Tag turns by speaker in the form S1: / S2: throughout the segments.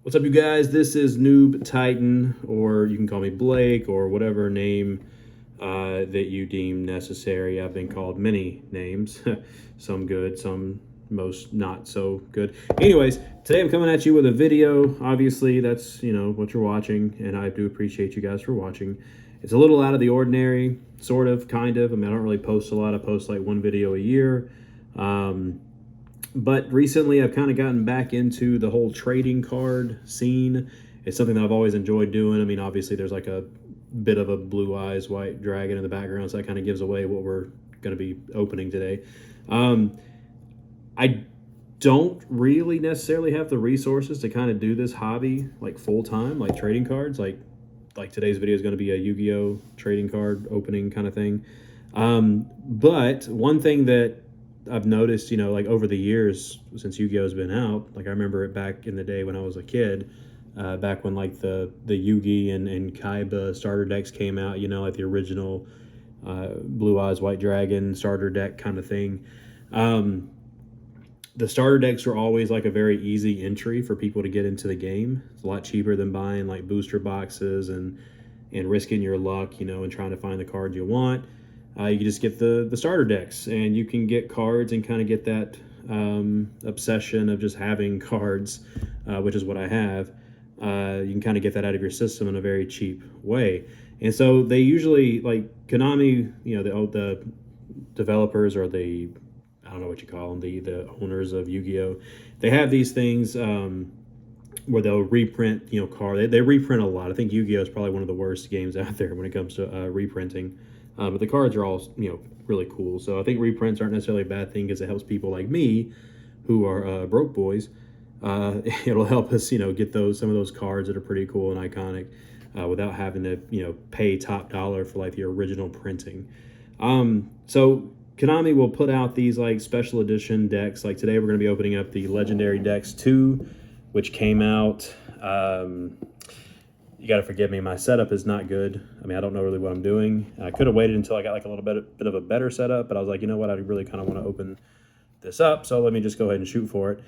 S1: What's up, you guys? This is Noob Titan, or you can call me Blake, or whatever name that you deem necessary. I've been called many names, some good, some most not so good. Anyways, today I'm coming at you with a video. Obviously, that's, what you're watching, and I do appreciate you guys for watching. It's a little out of the ordinary, sort of, kind of. I mean, I don't really post a lot. I post like one video a year. But recently I've kind of gotten back into the whole trading card scene. It's something that I've always enjoyed doing. I mean, obviously there's like a bit of a blue eyes white dragon in the background, so that kind of gives away what we're going to be opening today. I don't really necessarily have the resources to kind of do this hobby like full time, like trading cards. Like today's video is going to be a Yu-Gi-Oh trading card opening kind of thing. But one thing that I've noticed, like over the years since Yu-Gi-Oh's been out, like I remember it back in the day when I was a kid, back when like the Yugi and Kaiba starter decks came out, like the original Blue Eyes White Dragon starter deck kind of thing. The starter decks were always like a very easy entry for people to get into the game. It's a lot cheaper than buying like booster boxes and risking your luck, and trying to find the cards you want. You can just get the starter decks, and you can get cards and kind of get that obsession of just having cards, which is what I have. You can kind of get that out of your system in a very cheap way. And so they usually, like Konami, the developers, or I don't know what you call them, the owners of Yu-Gi-Oh, they have these things where they'll reprint, card. They reprint a lot. I think Yu-Gi-Oh is probably one of the worst games out there when it comes to reprinting. But the cards are all, really cool. So I think reprints aren't necessarily a bad thing because it helps people like me who are broke boys. It'll help us, get some of those cards that are pretty cool and iconic without having to, pay top dollar for like the original printing. So Konami will put out these like special edition decks. Like today we're going to be opening up the Legendary Decks 2, which came out. You got to forgive me, my setup is not good. I mean, I don't know really what I'm doing. I could have waited until I got like a little bit of a better setup, but I was like, you know what, I really kind of want to open this up, so let me just go ahead and shoot for it.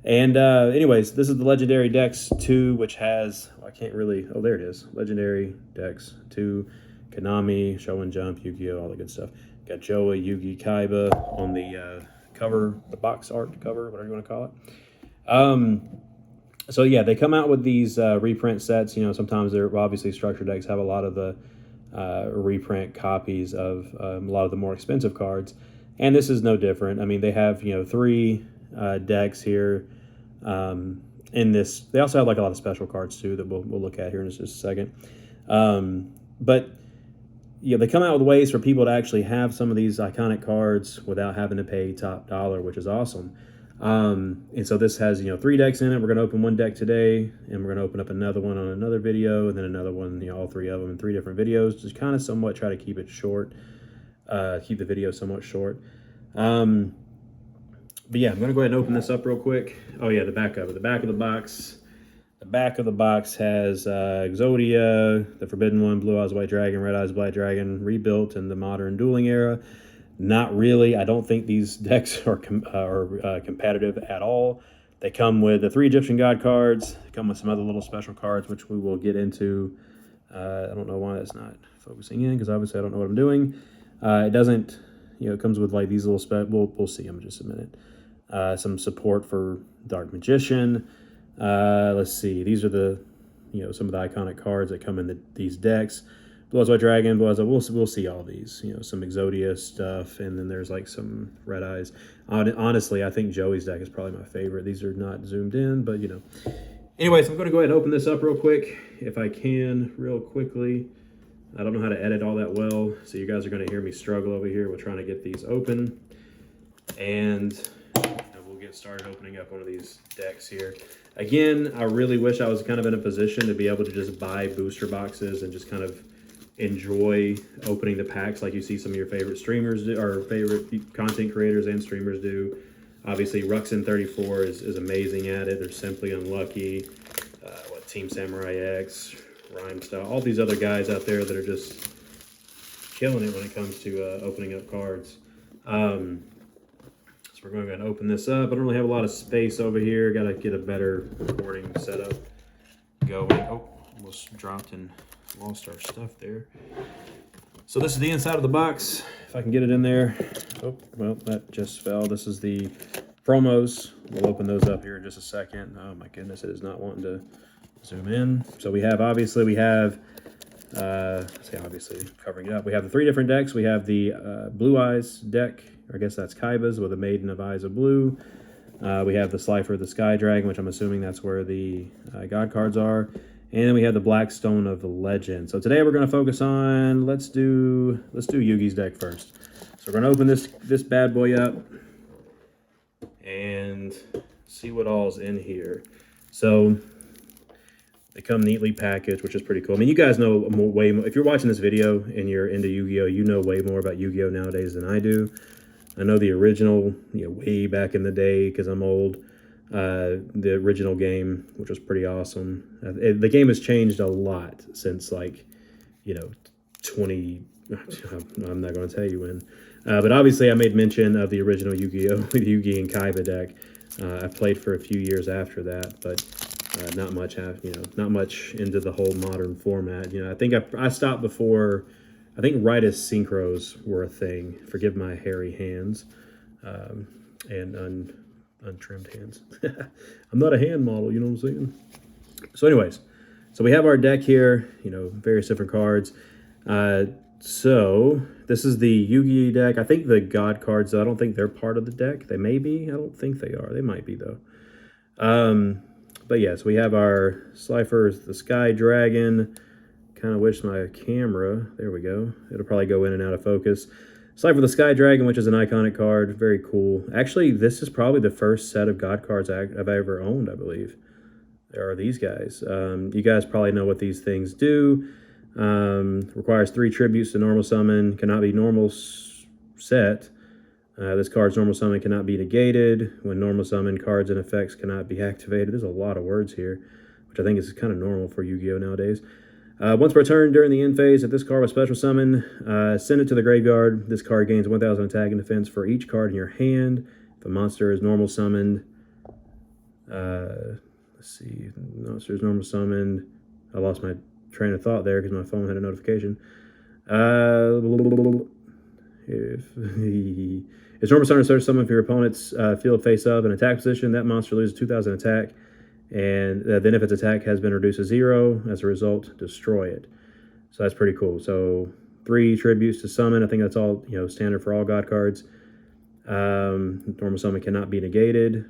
S1: And anyways, this is the Legendary Decks 2, which has, I can't really, oh, there it is. Legendary Decks 2, Konami, Shonen Jump, Yu-Gi-Oh, all the good stuff. Got Joey, Yugi, Kaiba on the cover, the box art cover, whatever you want to call it. So yeah, they come out with these reprint sets. Sometimes they're obviously structured decks have a lot of the reprint copies of a lot of the more expensive cards, and this is no different. I mean, they have 3 decks here. In this, they also have like a lot of special cards too that we'll look at here in just a second. But they come out with ways for people to actually have some of these iconic cards without having to pay top dollar, which is awesome. And so this has 3 decks in it. We're going to open 1 deck today, and we're going to open up another one on another video, and then another one, all 3 of them in 3 different videos. Just kind of somewhat try to keep it short, keep the video somewhat short. But yeah, I'm going to go ahead and open this up real quick. Oh yeah, the back of it. The back of the box. The back of the box has Exodia, the Forbidden One, Blue Eyes White Dragon, Red Eyes Black Dragon, rebuilt in the modern dueling era. Not really. I don't think these decks are competitive at all. They come with the 3 Egyptian God cards. They come with some other little special cards, which we will get into. I don't know why that's not focusing in, because obviously I don't know what I'm doing. It doesn't, it comes with like these little we'll see them in just a minute. Some support for Dark Magician. Let's see. These are the, some of the iconic cards that come in these decks. Blue Eyes White Dragon, Blue Eyes, we'll see all these, some Exodia stuff, and then there's like some Red Eyes. Honestly, I think Joey's deck is probably my favorite. These are not zoomed in, but Anyways, I'm going to go ahead and open this up real quick, if I can, real quickly. I don't know how to edit all that well, so you guys are going to hear me struggle over here with trying to get these open. And we'll get started opening up one of these decks here. Again, I really wish I was kind of in a position to be able to just buy booster boxes and just kind of enjoy opening the packs like you see some of your favorite streamers do, or favorite content creators and streamers do. Obviously, Ruxin34 is amazing at it. They're Simply Unlucky, Team Samurai X, Rhymestyle, all these other guys out there that are just killing it when it comes to opening up cards. So we're going to go ahead and open this up. I don't really have a lot of space over here. Got to get a better recording setup. going. Oh, almost dropped and lost our stuff there. So this is the inside of the box. If I can get it in there. Oh, well, that just fell. This is the promos. We'll open those up here in just a second. Oh my goodness, it is not wanting to zoom in. So we have, obviously, obviously covering it up. We have the 3 different decks. We have the Blue Eyes deck. I guess that's Kaiba's with a Maiden of Eyes of Blue. We have the Slifer of the Sky Dragon, which I'm assuming that's where the God cards are. And then we have the Blackstone of the Legend. So today we're going to focus on, let's do Yugi's deck first. So we're going to open this bad boy up and see what all's in here. So they come neatly packaged, which is pretty cool. I mean, you guys know way more. If you're watching this video and you're into Yu-Gi-Oh, you know way more about Yu-Gi-Oh nowadays than I do. I know the original, way back in the day because I'm old. The original game, which was pretty awesome. The game has changed a lot since 20. I'm not going to tell you when. But obviously, I made mention of the original Yu-Gi-Oh, the Yugi and Kaiba deck. I played for a few years after that, but not much. Not much into the whole modern format. I think I stopped before. I think right as synchros were a thing. Forgive my hairy hands and untrimmed hands. I'm not a hand model, you know what I'm saying? So anyways, so we have our deck here, various different cards. So this is the Yugi deck. I think the God cards, I don't think they're part of the deck. They may be. I don't think they are. They might be, though. But yes, we have our Slifer, the Sky Dragon. Kind of wish my camera, there we go. It'll probably go in and out of focus. Slifer the Sky Dragon, which is an iconic card. Very cool. Actually, this is probably the first set of God cards I've ever owned, I believe. There are these guys. You guys probably know what these things do. Requires 3 tributes to normal summon. Cannot be normal set. This card's normal summon cannot be negated. When normal summon, cards and effects cannot be activated. There's a lot of words here, which I think is kind of normal for Yu-Gi-Oh nowadays. Once per turn during the end phase, if this card was special summon, send it to the graveyard. This card gains 1,000 attack and defense for each card in your hand. If a monster is normal summoned, let's see, monster is normal summoned. I lost my train of thought there because my phone had a notification. If it's normal summon, search summon for your opponent's field face up in attack position. That monster loses 2,000 attack. And then if its attack has been reduced to 0, as a result, destroy it. So that's pretty cool. So 3 tributes to summon. I think that's all standard for all God cards. Normal summon cannot be negated.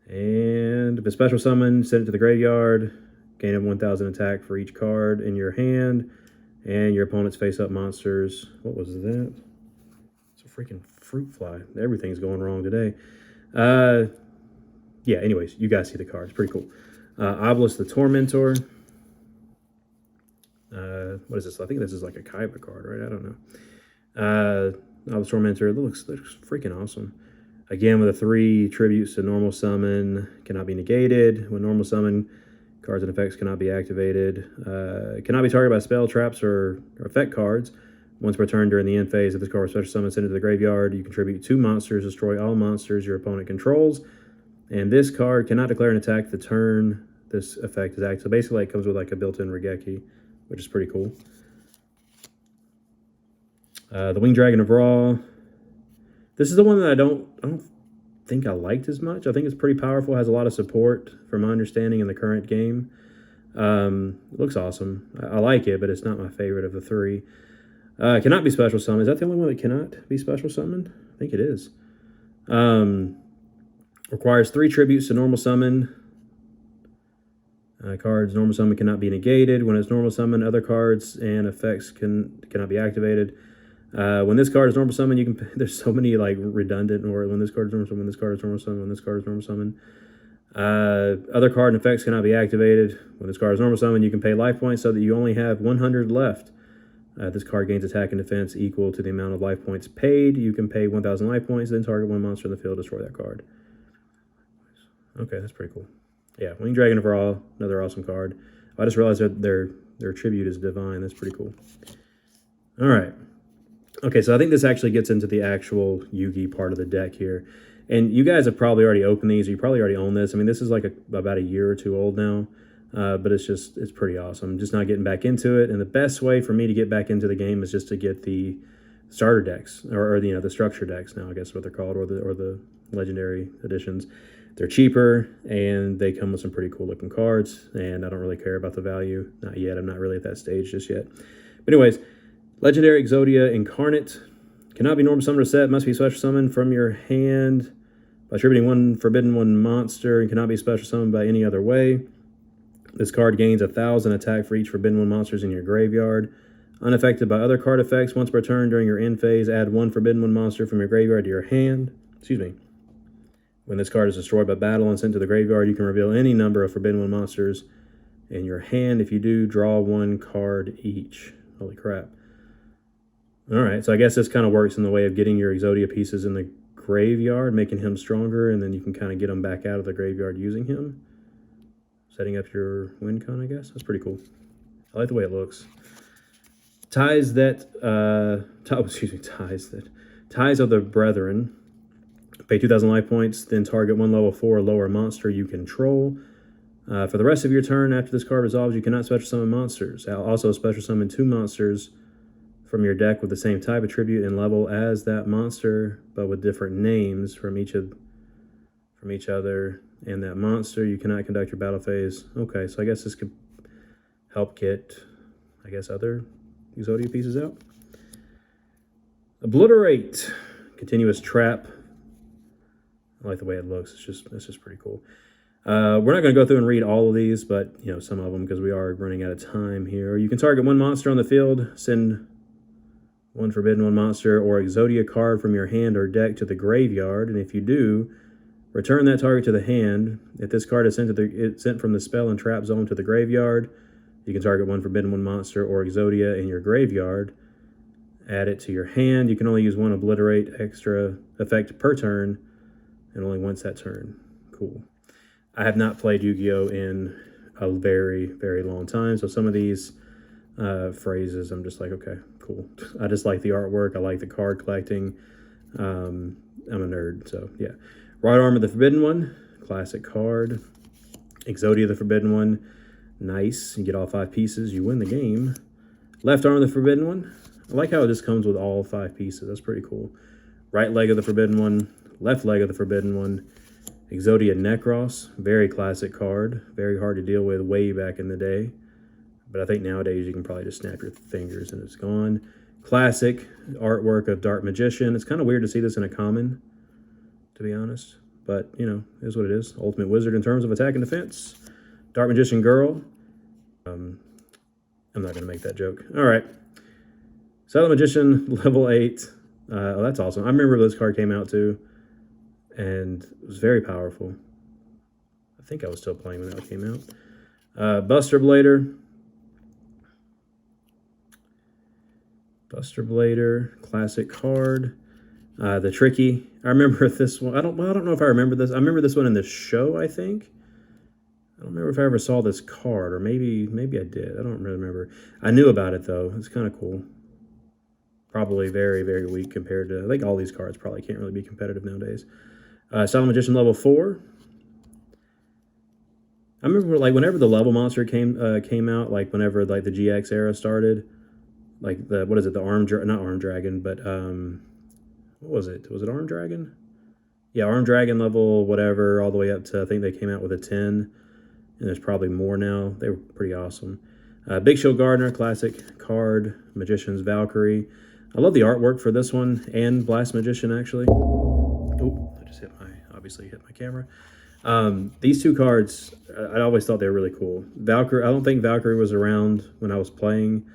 S1: And if a special summon, send it to the graveyard. Gain of 1,000 attack for each card in your hand. And your opponent's face-up monsters. What was that? It's a freaking fruit fly. Everything's going wrong today. Yeah, anyways, you guys see the cards. Pretty cool. Obelisk the Tormentor. What is this? I think this is like a Kaiba card, right? I don't know. Obelisk Tormentor. It looks freaking awesome. Again, with the 3 tributes to normal summon. Cannot be negated. When normal summon, cards and effects cannot be activated. Cannot be targeted by spell, traps, or effect cards. Once per turn during the end phase, if this card was special summoned, sent it to the graveyard. You contribute 2 monsters. Destroy all monsters your opponent controls. And this card cannot declare an attack the turn this effect is active. So basically, it comes with like a built-in Regeki, which is pretty cool. The Winged Dragon of Ra. This is the one that I don't think I liked as much. I think it's pretty powerful. Has a lot of support, from my understanding, in the current game. It looks awesome. I like it, but it's not my favorite of the 3. Cannot be special summoned. Is that the only one that cannot be special summoned? I think it is. Requires 3 tributes to normal summon. Cards normal summon cannot be negated. When it's normal summon, other cards and effects cannot be activated. When this card is normal summon, you can. There's so many like redundant. Or when this card is normal summon, when this card is normal summon, when this card is normal summon. Other card and effects cannot be activated. When this card is normal summon, you can pay life points so that you only have 100 left. This card gains attack and defense equal to the amount of life points paid. You can pay 1,000 life points, then target 1 monster in the field, destroy that card. Okay, that's pretty cool. Yeah, Winged Dragon of Ra, another awesome card. I just realized that their tribute is divine. That's pretty cool. All right. Okay, so I think this actually gets into the actual Yugi part of the deck here. And you guys have probably already opened these. You probably already own this. I mean, this is like about a year or two old now. But it's pretty awesome. Just not getting back into it. And the best way for me to get back into the game is just to get the starter decks, or the structure decks now, I guess what they're called, or the legendary editions. They're cheaper and they come with some pretty cool looking cards. And I don't really care about the value, not yet. I'm not really at that stage just yet. But anyways, legendary Exodia Incarnate cannot be normal summoned or set. Must be special summoned from your hand by attributing one Forbidden One monster, and cannot be special summoned by any other way. This card gains 1,000 attack for each Forbidden One monsters in your graveyard. Unaffected by other card effects. Once per turn during your end phase, add one Forbidden One monster from your graveyard to your hand. Excuse me. When this card is destroyed by battle and sent to the graveyard, you can reveal any number of Forbidden One monsters in your hand. If you do, draw one card each. Holy crap. Alright, so I guess this kind of works in the way of getting your Exodia pieces in the graveyard, making him stronger, and then you can kind of get him back out of the graveyard using him. Setting up your win con, I guess. That's pretty cool. I like the way it looks. Ties of the Brethren. Pay 2,000 life points, then target one level 4 or lower monster you control. For the rest of your turn, after this card resolves, you cannot special summon monsters. Also special summon 2 monsters from your deck with the same type, attribute, and level as that monster, but with different names from each other. And that monster, you cannot conduct your battle phase. Okay, so I guess this could help get, I guess, other Exodia pieces out. Obliterate. Continuous trap. I like the way it looks. It's just pretty cool. We're not going to go through and read all of these, but some of them, because we are running out of time here. You can target one monster on the field, send one Forbidden One monster or Exodia card from your hand or deck to the graveyard, and if you do, return that target to the hand. If this card is sent from the spell and trap zone to the graveyard, you can target one Forbidden One monster or Exodia in your graveyard. Add it to your hand. You can only use one Obliterate extra effect per turn, and only once that turn. Cool. I have not played Yu-Gi-Oh! In a very, very long time, so some of these phrases, I'm just like, okay, cool. I just like the artwork. I like the card collecting. I'm a nerd, so yeah. Right Arm of the Forbidden One, classic card. Exodia the Forbidden One, nice. You get all 5 pieces, you win the game. Left Arm of the Forbidden One, I like how it just comes with all 5 pieces. That's pretty cool. Right Leg of the Forbidden One, left leg of the Forbidden One. Exodia Necros, very classic card. Very hard to deal with way back in the day. But I think nowadays you can probably just snap your fingers and it's gone. Classic artwork of Dark Magician. It's kind of weird to see this in a common, to be honest. But, it is what it is. Ultimate Wizard in terms of attack and defense. Dark Magician Girl. I'm not going to make that joke. All right. Silent Magician, level 8. Oh, that's awesome. I remember this card came out too. And it was very powerful. I think I was still playing when that came out. Buster Blader. Buster Blader, classic card. The Tricky. I remember this one. I don't know if I remember this. I remember this one in the show, I think. I don't remember if I ever saw this card, or maybe I did. I don't really remember. I knew about it, though. It's kind of cool. Probably very, very weak compared to... I think all these cards probably can't really be competitive nowadays. Silent Magician level 4. I remember, whenever the level monster came out, whenever, the GX era started, what is it, the not Arm Dragon, but, what was it? Was it Arm Dragon? Yeah, Arm Dragon level whatever, all the way up to, I think they came out with a 10, and there's probably more now. They were pretty awesome. Big Show Gardener, classic card. Magician's Valkyrie. I love the artwork for this one, and Blast Magician, actually. Oh, I just obviously hit my camera. These 2 cards, I always thought they were really cool. Valkyrie, I don't think Valkyrie was around when I was playing,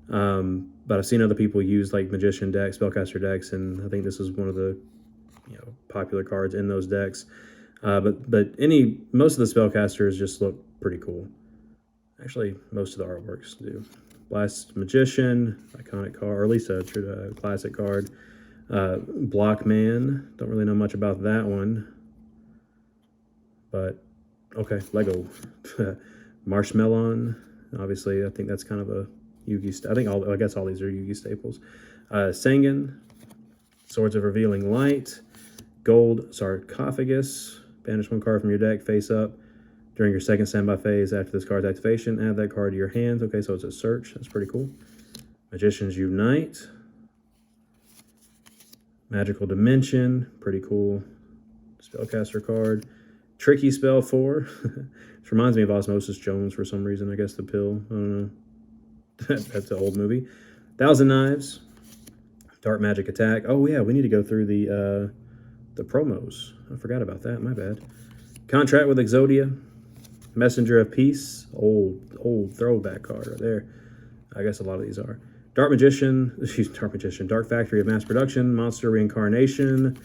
S1: but I've seen other people use Magician decks, Spellcaster decks, and I think this is one of the popular cards in those decks. But most of the Spellcasters just look pretty cool. Actually, most of the artworks do. Blast Magician, iconic card, or at least a classic card. Blockman, don't really know much about that one. But, okay, Lego. Marshmallow, obviously, I think that's kind of a Yu-Gi. I guess all these are Yu-Gi staples. Sengen, Swords of Revealing Light. Gold Sarcophagus. Banish one card from your deck face up during your second standby phase after this card's activation. Add that card to your hand. Okay, so it's a search. That's pretty cool. Magician's Unite. Magical Dimension. Pretty cool. Spellcaster card. Tricky Spell 4. This reminds me of Osmosis Jones for some reason. I guess the pill. I don't know. That's an old movie. Thousand Knives. Dark Magic Attack. Oh, yeah, we need to go through the promos. I forgot about that. My bad. Contract with Exodia. Messenger of Peace. Old throwback card right there. I guess a lot of these are. Dark Factory of Mass Production. Monster Reincarnation.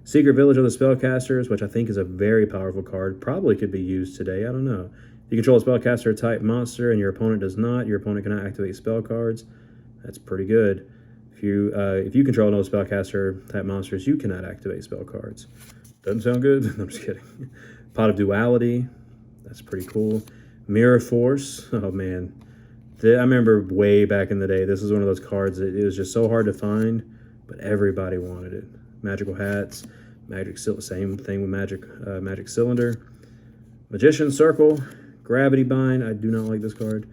S1: Secret Village of the Spellcasters, which I think is a very powerful card. Probably could be used today. I don't know. If you control a spellcaster type monster and your opponent does not, your opponent cannot activate spell cards. That's pretty good. If you control no spellcaster type monsters, you cannot activate spell cards. Doesn't sound good. I'm just kidding. Pot of Duality. That's pretty cool. Mirror Force. Oh, man. I remember way back in the day, this is one of those cards that it was just so hard to find, but everybody wanted it. Magical Hats. Same thing with Magic Cylinder. Magician Circle. Gravity Bind. I do not like this card.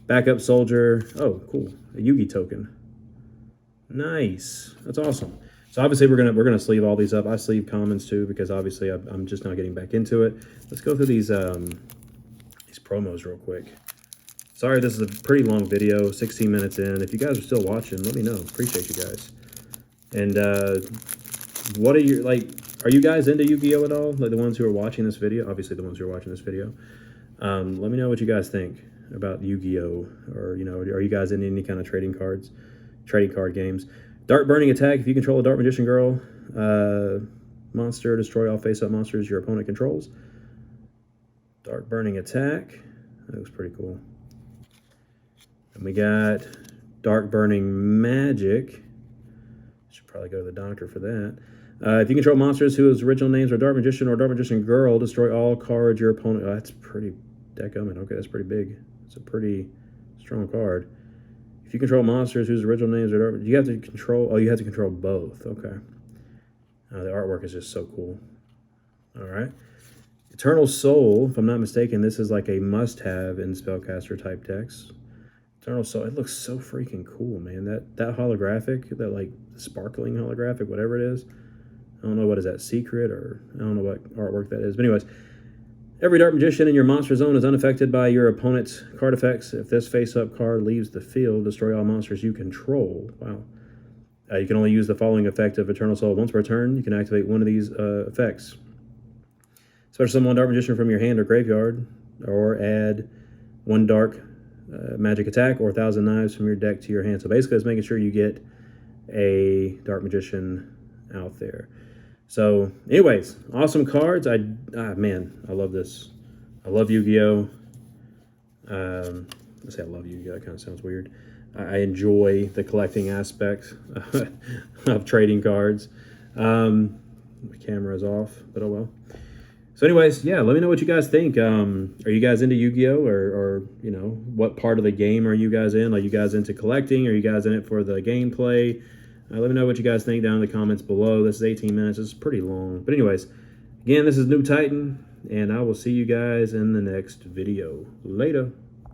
S1: Backup Soldier. Oh, cool. A Yugi token. Nice. That's awesome. So obviously we're gonna sleeve all these up. I sleeve commons too because obviously I'm just not getting back into it. Let's go through these promos real quick. Sorry, this is a pretty long video, 16 minutes in. If you guys are still watching, let me know. Appreciate you guys. And what are your are you guys into Yu-Gi-Oh at all? Like the ones who are watching this video? Obviously the ones who are watching this video. Let me know what you guys think about Yu-Gi-Oh, or are you guys into any kind of trading card games? Dark Burning Attack. If you control a Dark Magician Girl monster, destroy all face-up monsters your opponent controls. Dark Burning Attack. That looks pretty cool. And we got Dark Burning Magic. Should probably go to the doctor for that. If you control monsters whose original names are Dark Magician or Dark Magician Girl, destroy all cards your opponent. Oh, that's pretty deckgummit. Okay, that's pretty big. It's a pretty strong card. If you control monsters whose original names are Dark, you have to control. Oh, you have to control both. Okay. The artwork is just so cool. All right. Eternal Soul. If I'm not mistaken, this is like a must-have in spellcaster type decks. Eternal Soul. It looks so freaking cool, man. That holographic, that like sparkling holographic, whatever it is. I don't know what is that, secret, or I don't know what artwork that is. But anyways, every Dark Magician in your monster zone is unaffected by your opponent's card effects. If this face-up card leaves the field, destroy all monsters you control. Wow. You can only use the following effect of Eternal Soul once per turn. You can activate one of these effects. Special summon one Dark Magician from your hand or graveyard, or add one Dark Magic Attack or 1,000 Knives from your deck to your hand. So basically, it's making sure you get a Dark Magician out there. So, anyways, awesome cards. Man, I love this. I love Yu-Gi-Oh. I say I love Yu-Gi-Oh. That kind of sounds weird. I enjoy the collecting aspect of trading cards. My camera is off, but oh well. So, anyways, yeah, let me know what you guys think. Are you guys into Yu-Gi-Oh, or what part of the game are you guys in? Are you guys into collecting? Are you guys in it for the gameplay? Let me know what you guys think down in the comments below. This is 18 minutes. This is pretty long. But anyways, again, this is New Titan, and I will see you guys in the next video. Later.